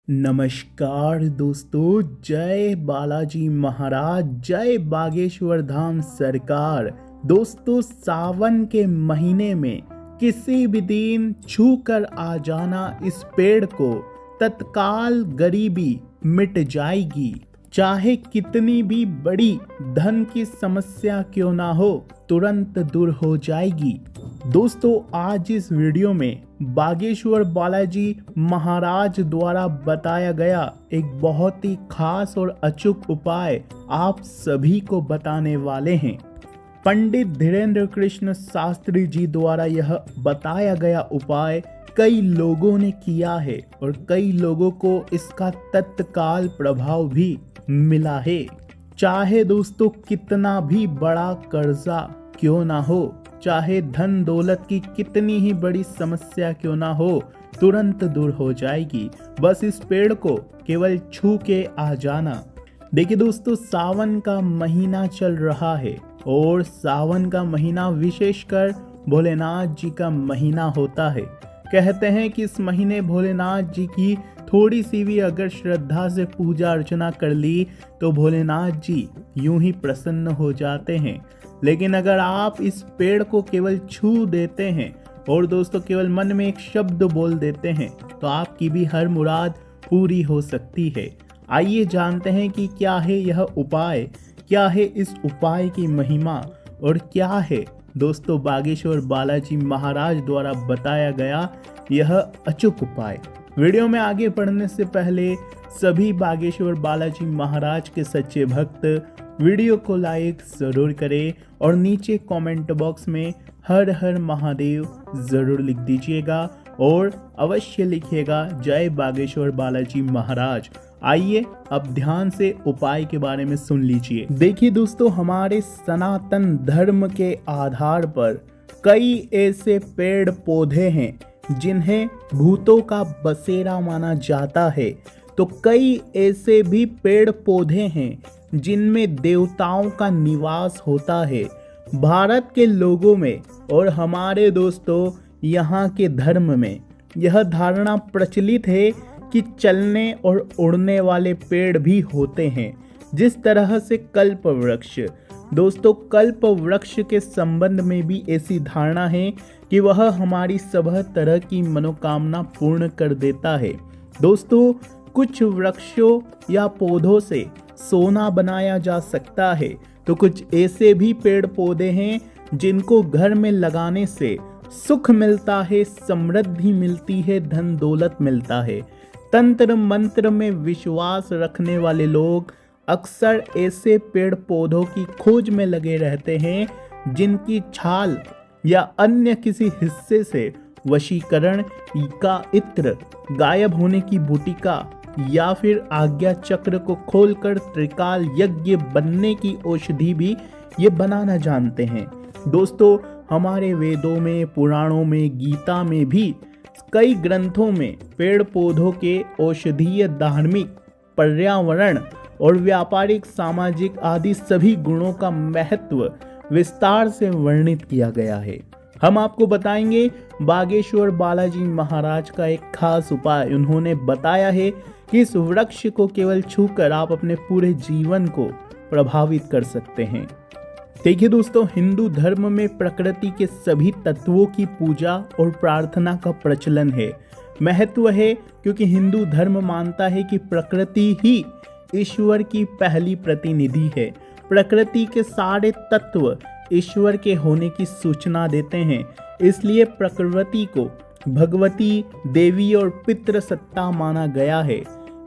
नमस्कार दोस्तों, जय बालाजी महाराज, जय बागेश्वर धाम सरकार। दोस्तों, सावन के महीने में किसी भी दिन छू कर आ जाना इस पेड़ को, तत्काल गरीबी मिट जाएगी। चाहे कितनी भी बड़ी धन की समस्या क्यों ना हो, तुरंत दूर हो जाएगी। दोस्तों, आज इस वीडियो में बागेश्वर बालाजी महाराज द्वारा बताया गया एक बहुत ही खास और अचूक उपाय आप सभी को बताने वाले हैं। पंडित धीरेन्द्र कृष्ण शास्त्री जी द्वारा यह बताया गया उपाय कई लोगों ने किया है और कई लोगों को इसका तत्काल प्रभाव भी मिला है। चाहे दोस्तों कितना भी बड़ा कर्जा क्यों ना हो, चाहे धन दौलत की कितनी ही बड़ी समस्या क्यों ना हो, तुरंत दूर हो जाएगी। बस इस पेड़ को केवल छू के आ जाना। देखिए दोस्तों, सावन का महीना चल रहा है और सावन का महीना विशेषकर भोलेनाथ जी का महीना होता है। कहते हैं कि इस महीने भोलेनाथ जी की थोड़ी सी भी अगर श्रद्धा से पूजा अर्चना कर ली तो भोलेनाथ जी यूं ही प्रसन्न हो जाते हैं। लेकिन अगर आप इस पेड़ को केवल छू देते हैं और दोस्तों केवल मन में एक शब्द बोल देते हैं तो आपकी भी हर मुराद पूरी हो सकती है। आइए जानते हैं कि क्या है यह उपाय, क्या है इस उपाय की महिमा और क्या है दोस्तों बागेश्वर बालाजी महाराज द्वारा बताया गया यह अचूक उपाय। वीडियो में आगे बढ़ने से पहले सभी बागेश्वर बालाजी महाराज के सच्चे भक्त वीडियो को लाइक जरूर करें और नीचे कमेंट बॉक्स में हर हर महादेव जरूर लिख दीजिएगा और अवश्य लिखिएगा जय बागेश्वर बालाजी महाराज। आइए अब ध्यान से उपाय के बारे में सुन लीजिए। देखिए दोस्तों, हमारे सनातन धर्म के आधार पर कई ऐसे पेड़ पौधे हैं जिन्हें भूतों का बसेरा माना जाता है, तो कई ऐसे भी पेड़ पौधे हैं जिनमें देवताओं का निवास होता है। भारत के लोगों में और हमारे दोस्तों यहाँ के धर्म में यह धारणा प्रचलित है कि चलने और उड़ने वाले पेड़ भी होते हैं। जिस तरह से कल्प वृक्ष, दोस्तों कल्प वृक्ष के संबंध में भी ऐसी धारणा है कि वह हमारी सब तरह की मनोकामना पूर्ण कर देता है। दोस्तों, कुछ वृक्षों या पौधों से सोना बनाया जा सकता है, तो कुछ ऐसे भी पेड़ पौधे हैं जिनको घर में लगाने से सुख मिलता है, समृद्धि मिलती है, धन दौलत मिलता है। तंत्र मंत्र में विश्वास रखने वाले लोग अक्सर ऐसे पेड़ पौधों की खोज में लगे रहते हैं जिनकी छाल या अन्य किसी हिस्से से वशीकरण का इत्र, गायब होने की बूटिका या फिर आज्ञा चक्र को खोलकर त्रिकाल यज्ञ बनने की औषधि भी ये बनाना जानते हैं। दोस्तों, हमारे वेदों में, पुराणों में, गीता में भी कई ग्रंथों में पेड़ पौधों के औषधीय, धार्मिक, पर्यावरण और व्यापारिक, सामाजिक आदि सभी गुणों का महत्व विस्तार से वर्णित किया गया है। हम आपको बताएंगे बागेश्वर बालाजी महाराज का एक खास उपाय। उन्होंने बताया है कि इस वृक्ष को केवल छूकर आप अपने पूरे जीवन को प्रभावित कर सकते हैं। देखिए दोस्तों, हिंदू धर्म में प्रकृति के सभी तत्वों की पूजा और प्रार्थना का प्रचलन है। महत्व है क्योंकि हिंदू धर्म मानता है कि प्रकृति ही ईश्वर की पहली प्रतिनिधि है। प्रकृति के सारे तत्व ईश्वर के होने की सूचना देते हैं, इसलिए प्रकृति को भगवती, देवी और पितृ सत्ता माना गया है।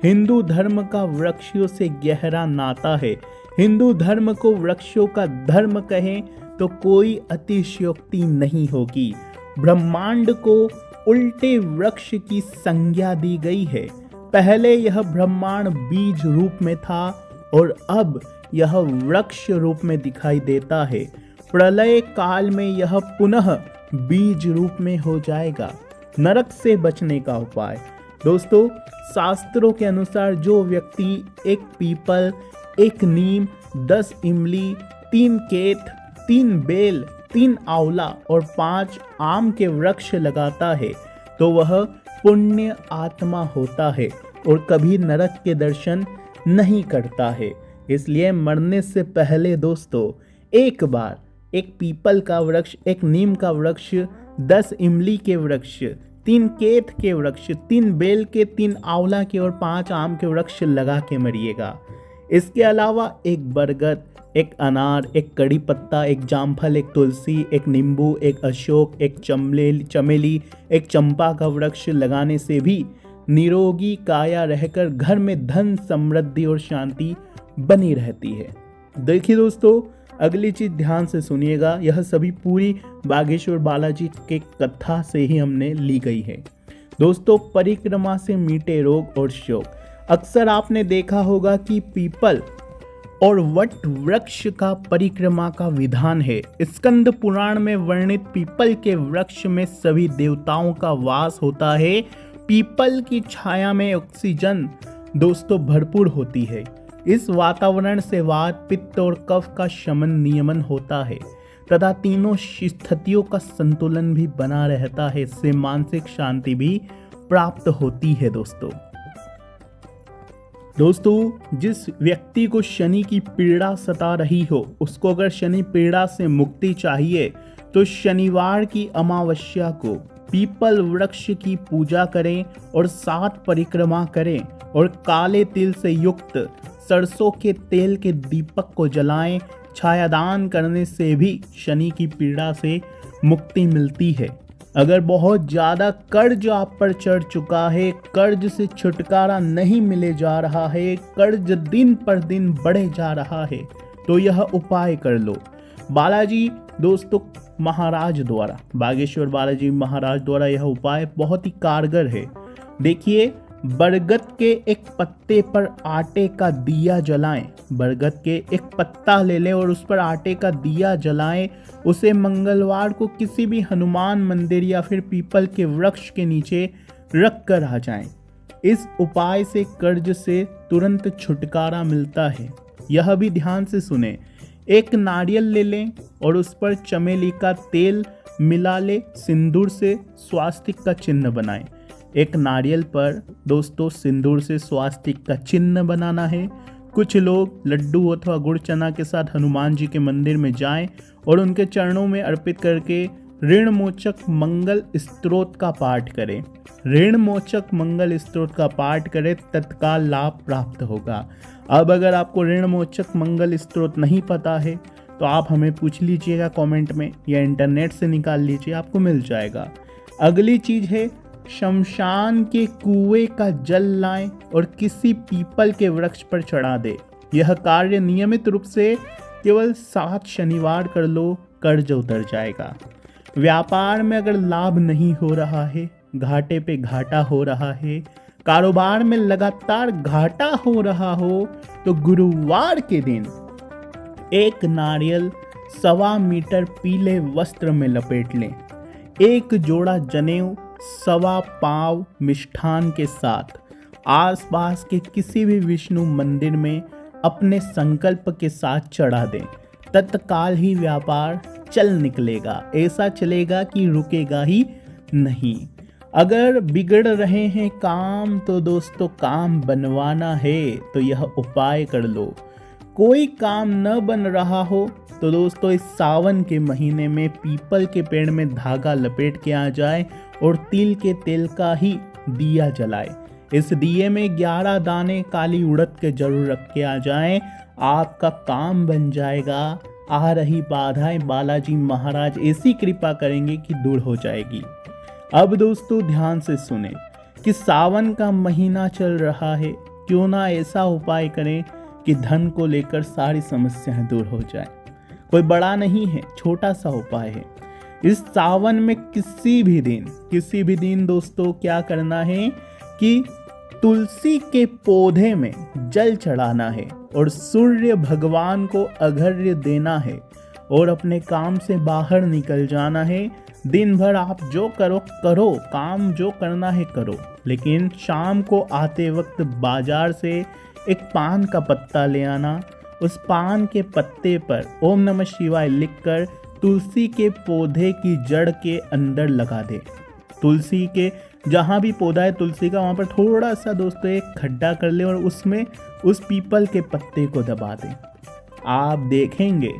हिंदू धर्म का वृक्षों से गहरा नाता है। हिंदू धर्म को वृक्षों का धर्म कहें तो कोई अतिशयोक्ति नहीं होगी। ब्रह्मांड को उल्टे वृक्ष की संज्ञा दी गई है। पहले यह ब्रह्मांड बीज रूप में था और अब यह वृक्ष रूप में दिखाई देता है। प्रलय काल में यह पुनः बीज रूप में हो जाएगा। नरक से बचने का उपाय, दोस्तों शास्त्रों के अनुसार जो व्यक्ति एक पीपल, एक नीम, 10 इमली, 3 केत, 3 बेल, 3 आंवला और 5 आम के वृक्ष लगाता है तो वह पुण्य आत्मा होता है। और कभी नरक के दर्शन नहीं करता है। इसलिए मरने से पहले दोस्तों एक बार एक पीपल का वृक्ष, एक नीम का वृक्ष, 10 इमली के वृक्ष, 3 केत के वृक्ष, 3 बेल के, 3 आंवला के और 5 आम के वृक्ष लगा के मरिएगा। इसके अलावा एक बरगद, एक अनार, एक कड़ी पत्ता, एक जामफल, एक तुलसी, एक नींबू, एक अशोक, एक चमेली, एक चंपा का वृक्ष लगाने से भी निरोगी काया रहकर घर में धन, समृद्धि और शांति बनी रहती है। देखिए दोस्तों, अगली चीज ध्यान से सुनिएगा। यह सभी पूरी बागेश्वर बालाजी के कथा से ही हमने ली गई है। दोस्तों, परिक्रमा से मीटे रोग और शोक। अक्सर आपने देखा होगा कि पीपल और वट वृक्ष का परिक्रमा का विधान है। स्कंद पुराण में वर्णित पीपल के वृक्ष में सभी देवताओं का वास होता है। पीपल की छाया में ऑक्सीजन दोस्तों भरपूर होती है। इस वातावरण से वात, पित्त और कफ का शमन नियमन होता है तथा तीनों स्थितियों का संतुलन भी बना रहता है। इससे मानसिक शांति भी प्राप्त होती है। दोस्तों, जिस व्यक्ति को शनि की पीड़ा सता रही हो, उसको अगर शनि पीड़ा से मुक्ति चाहिए तो शनिवार की अमावस्या को पीपल वृक्ष की पूजा करें और 7 परिक्रमा करें और काले तिल से युक्त सरसों के तेल के दीपक को जलाएं। छायादान करने से भी शनि की पीड़ा से मुक्ति मिलती है। अगर बहुत ज़्यादा कर्ज आप पर चढ़ चुका है, कर्ज से छुटकारा नहीं मिले जा रहा है, कर्ज दिन पर दिन बढ़े जा रहा है, तो यह उपाय कर लो। बालाजी दोस्तों महाराज द्वारा, बागेश्वर बालाजी महाराज द्वारा यह उपाय बहुत ही कारगर है। देखिए, बरगद के एक पत्ते पर आटे का दिया जलाएं। बरगद के एक पत्ता ले लें और उस पर आटे का दिया जलाएं। उसे मंगलवार को किसी भी हनुमान मंदिर या फिर पीपल के वृक्ष के नीचे रख कर आ जाएं। इस उपाय से कर्ज से तुरंत छुटकारा मिलता है। यह भी ध्यान से सुने। एक नारियल ले लें और उस पर चमेली का तेल मिला ले, सिंदूर से स्वास्तिक का चिन्ह बनाएं। एक नारियल पर दोस्तों सिंदूर से स्वास्तिक का चिन्ह बनाना है। कुछ लोग लड्डू अथवा गुड़ चना के साथ हनुमान जी के मंदिर में जाएं और उनके चरणों में अर्पित करके ऋण मोचक मंगल स्तोत्र का पाठ करें। ऋण मोचक मंगल स्तोत्र का पाठ करें, तत्काल लाभ प्राप्त होगा। अब अगर आपको ऋण मोचक मंगल स्तोत्र नहीं पता है तो आप हमें पूछ लीजिएगा कमेंट में, या इंटरनेट से निकाल लीजिए, आपको मिल जाएगा। अगली चीज है, शमशान के कुएं का जल लाएं और किसी पीपल के वृक्ष पर चढ़ा दे। यह कार्य नियमित रूप से केवल 7 शनिवार कर लो, कर्ज उतर जाएगा। व्यापार में अगर लाभ नहीं हो रहा है, घाटे पे घाटा हो रहा है, कारोबार में लगातार घाटा हो रहा हो, तो गुरुवार के दिन एक नारियल 1.25 मीटर पीले वस्त्र में लपेट लें। एक जोड़ा जनेऊ 1.25 पाव मिष्ठान के साथ आसपास के किसी भी विष्णु मंदिर में अपने संकल्प के साथ चढ़ा दें। तत्काल ही व्यापार चल निकलेगा। ऐसा चलेगा कि रुकेगा ही नहीं। अगर बिगड़ रहे हैं काम तो दोस्तों काम बनवाना है तो यह उपाय कर लो। कोई काम न बन रहा हो तो दोस्तों इस सावन के महीने में पीपल के पेड़ में धागा लपेट के आ जाए और तिल के तेल का ही दिया जलाए। इस दिए में 11 दाने काली उड़द के जरूर रख के आ जाएं। आपका काम बन जाएगा। आ रही बाधाएं बालाजी महाराज ऐसी कृपा करेंगे कि दूर हो जाएगी। अब दोस्तों ध्यान से सुने कि सावन का महीना चल रहा है, क्यों ना ऐसा उपाय करें कि धन को लेकर सारी समस्याएं दूर हो जाए। कोई बड़ा नहीं है, छोटा सा उपाय है। इस सावन में किसी भी दिन दोस्तों क्या करना है कि तुलसी के पौधे में जल चढ़ाना है और सूर्य भगवान को अर्घ्य देना है और अपने काम से बाहर निकल जाना है। दिन भर आप जो करो, काम जो करना है करो, लेकिन शाम को आते वक्त बाजार से एक पान का पत्ता ले आना। उस पान के पत्ते पर ओम नमः शिवाय लिखकर तुलसी के पौधे की जड़ के अंदर लगा दे। तुलसी के जहाँ भी पौधा है तुलसी का वहाँ पर थोड़ा सा दोस्तों एक खड्डा कर ले और उसमें उस पीपल के पत्ते को दबा दें। आप देखेंगे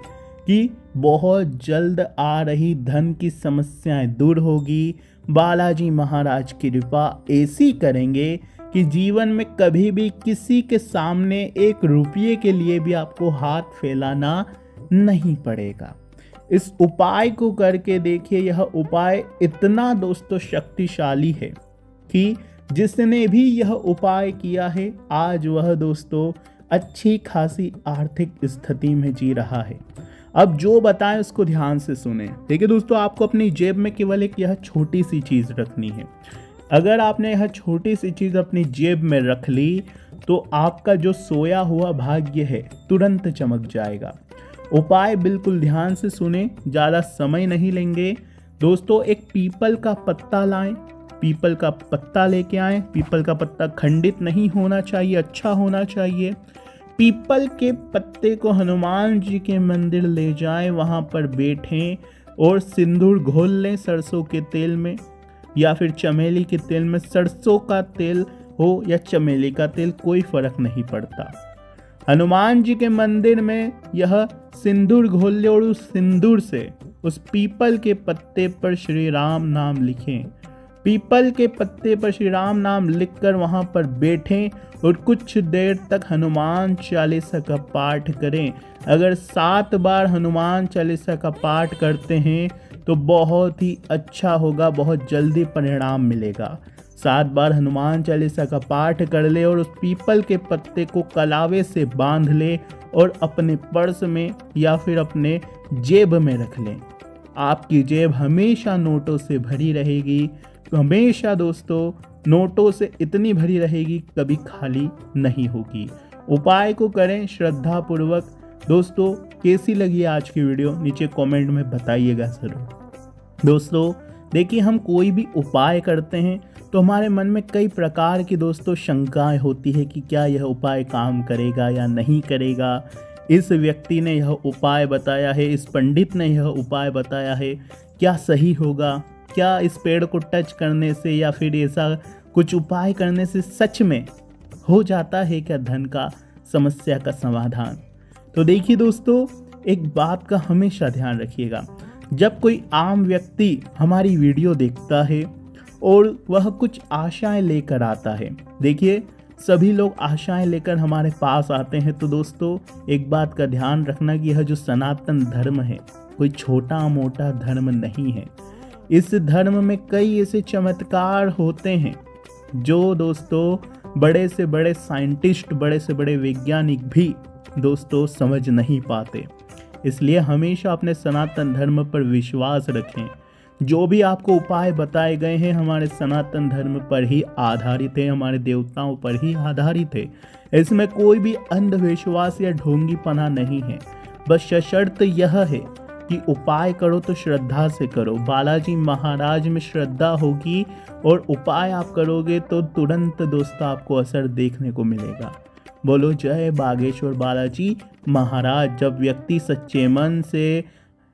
कि बहुत जल्द आ रही धन की समस्याएं दूर होगी। बालाजी महाराज की कृपा ऐसी करेंगे कि जीवन में कभी भी किसी के सामने 1 रुपये के लिए भी आपको हाथ फैलाना नहीं पड़ेगा। इस उपाय को करके देखिए, यह उपाय इतना दोस्तों शक्तिशाली है कि जिसने भी यह उपाय किया है आज वह दोस्तों अच्छी खासी आर्थिक स्थिति में जी रहा है। अब जो बताएं उसको ध्यान से सुने। देखिए दोस्तों, आपको अपनी जेब में केवल एक यह छोटी सी चीज़ रखनी है। अगर आपने यह छोटी सी चीज़ अपनी जेब में रख ली तो आपका जो सोया हुआ भाग्य है तुरंत चमक जाएगा। उपाय बिल्कुल ध्यान से सुने, ज़्यादा समय नहीं लेंगे। दोस्तों, एक पीपल का पत्ता लाएं, पीपल का पत्ता लेके आएं। पीपल का पत्ता खंडित नहीं होना चाहिए, अच्छा होना चाहिए। पीपल के पत्ते को हनुमान जी के मंदिर ले जाएं, वहाँ पर बैठें और सिंदूर घोल लें सरसों के तेल में या फिर चमेली के तेल में। सरसों का तेल हो या चमेली का तेल कोई फर्क नहीं पड़ता। हनुमान जी के मंदिर में यह सिंदूर घोल ले और उस सिंदूर से उस पीपल के पत्ते पर श्री राम नाम लिखें। पीपल के पत्ते पर श्री राम नाम लिखकर वहाँ पर बैठें और कुछ देर तक हनुमान चालीसा का पाठ करें। अगर 7 बार हनुमान चालीसा का पाठ करते हैं तो बहुत ही अच्छा होगा, बहुत जल्दी परिणाम मिलेगा। 7 बार हनुमान चालीसा का पाठ कर ले और उस पीपल के पत्ते को कलावे से बांध ले और अपने पर्स में या फिर अपने जेब में रख लें। आपकी जेब हमेशा नोटों से भरी रहेगी, हमेशा दोस्तों नोटों से इतनी भरी रहेगी, कभी खाली नहीं होगी। उपाय को करें श्रद्धा पूर्वक। दोस्तों, कैसी लगी आज की वीडियो नीचे कमेंट में बताइएगा ज़रूर। दोस्तों देखिए, हम कोई भी उपाय करते हैं तो हमारे मन में कई प्रकार की दोस्तों शंकाएं होती है कि क्या यह उपाय काम करेगा या नहीं करेगा। इस व्यक्ति ने यह उपाय बताया है, इस पंडित ने यह उपाय बताया है, क्या सही होगा? क्या इस पेड़ को टच करने से या फिर ऐसा कुछ उपाय करने से सच में हो जाता है क्या धन का समस्या का समाधान? तो देखिए दोस्तों, एक बात का हमेशा ध्यान रखिएगा। जब कोई आम व्यक्ति हमारी वीडियो देखता है और वह कुछ आशाएं लेकर आता है, देखिए सभी लोग आशाएं लेकर हमारे पास आते हैं, तो दोस्तों एक बात का ध्यान रखना कि यह जो सनातन धर्म है कोई छोटा मोटा धर्म नहीं है। इस धर्म में कई ऐसे चमत्कार होते हैं जो दोस्तों बड़े से बड़े साइंटिस्ट, बड़े से बड़े वैज्ञानिक भी दोस्तों समझ नहीं पाते। इसलिए हमेशा अपने सनातन धर्म पर विश्वास रखें। जो भी आपको उपाय बताए गए हैं हमारे सनातन धर्म पर ही आधारित है, हमारे देवताओं पर ही आधारित है। इसमें कोई भी अंधविश्वास या ढोंगीपना नहीं है। बस सशर्त यह है कि उपाय करो तो श्रद्धा से करो। बालाजी महाराज में श्रद्धा होगी और उपाय आप करोगे तो तुरंत दोस्तों आपको असर देखने को मिलेगा। बोलो जय बागेश्वर बालाजी महाराज। जब व्यक्ति सच्चे मन से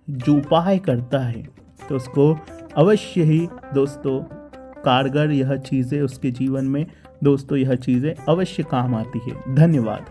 जो उपाय करता है तो उसको अवश्य ही दोस्तों कारगर यह चीज़ें उसके जीवन में दोस्तों यह चीज़ें अवश्य काम आती है। धन्यवाद।